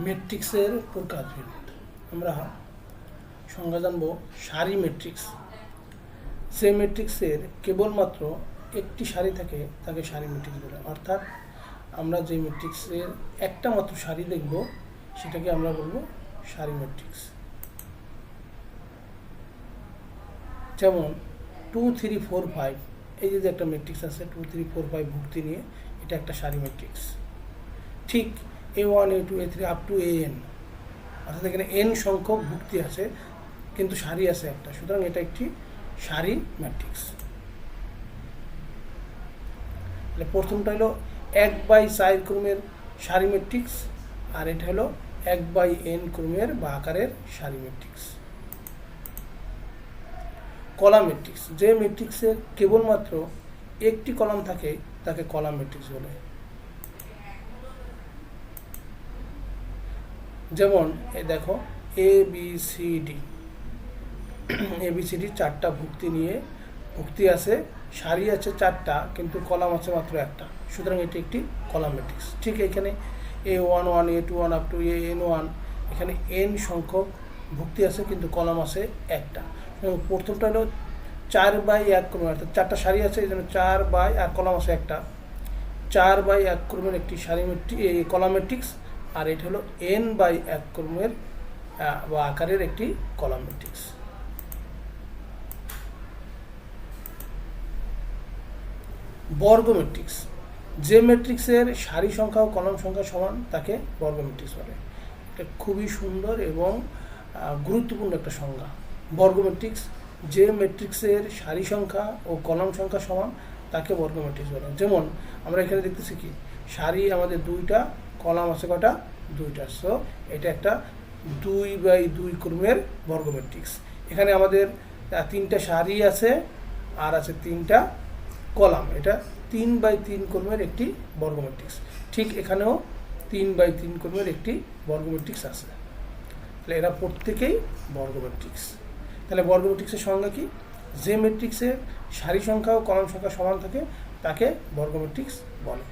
ম্যাট্রিক্সের প্রকার। আমরা সংজ্ঞা জানব সারি ম্যাট্রিক্স। যে ম্যাট্রিক্সের কেবলমাত্র একটি সারি থাকে তাকে সারি ম্যাট্রিক্স বলে। অর্থাৎ আমরা যে ম্যাট্রিক্সের একটা মাত্র সারি দেখব সেটাকে আমরা বলবো সারি ম্যাট্রিক্স। যেমন 2 3 4 5, এই যে একটা ম্যাট্রিক্স আছে 2 3 4 5 ভুক্তি নিয়ে, এটা একটা সারি ম্যাট্রিক্স। ঠিক A1 A2 A3 up to AN, অর্থাৎ এখানে n সংখ্যক ভুক্তি আছে কিন্তু সারি আছে একটা, সুতরাং এটা একটি সারি ম্যাট্রিক্স। প্রথমটা হলো 1/4 ক্রমের সারি ম্যাট্রিক্স, আর এটা হলো 1/n ক্রমের বা আকারের সারি ম্যাট্রিক্স। কলাম ম্যাট্রিক্স, যে ম্যাট্রিক্সের কেবলমাত্র একটি কলাম থাকে তাকে কলাম ম্যাট্রিক্স বলে। যেমন এই দেখো ABCD, ABCD 4টা ভুক্তি নিয়ে, ভুক্তি আছে, সারি আছে 4টা কিন্তু কলাম আছে মাত্র একটা, সুতরাং এটি একটি কলাম ম্যাট্রিক্স। ঠিক এখানে A11 A21 up to AN1, এখানে n সংখ্যক ভুক্তি আছে কিন্তু কলাম আছে একটা। প্রথমটা হলো 4/1 ক্রমে, অর্থাৎ 4টা সারি আছে এই জন্য 4/, আর কলাম আছে একটা, 4/1 ক্রমের একটি সারি কলাম ম্যাট্রিক্স। আর এটা হলো n/1 ক্রমের বা আকারের একটি কলাম ম্যাট্রিক্স। বর্গ ম্যাট্রিক্স, যে ম্যাট্রিক্সের সারি সংখ্যা ও কলাম সংখ্যা সমান তাকে বর্গ ম্যাট্রিক্স বলে। এটা খুবই সুন্দর এবং গুরুত্বপূর্ণ একটা সংজ্ঞা। বর্গ ম্যাট্রিক্স, যে ম্যাট্রিক্সের সারি সংখ্যা ও কলাম সংখ্যা সমান তাকে বর্গ ম্যাট্রিক্স বলে। যেমন আমরা এখানে দেখতেছি কি, সারি আমাদের 2টা, কলাম আছে কটা, 2টা, সো এটা একটা 2/2 ক্রমের বর্গ ম্যাট্রিক্স। এখানে আমাদের 3টা সারি আছে আর আছে 3টা কলাম, এটা 3/3 ক্রমের একটি বর্গ ম্যাট্রিক্স। ঠিক এখানেও 3/3 ক্রমের একটি বর্গ ম্যাট্রিক্স আছে। তাহলে এরা প্রত্যেকেই বর্গ ম্যাট্রিক্স। তাহলে বর্গ ম্যাট্রিক্সের সংজ্ঞা কি? যে ম্যাট্রিক্সের সারি সংখ্যা ও কলাম সংখ্যা সমান থাকে তাকে বর্গ ম্যাট্রিক্স বলে।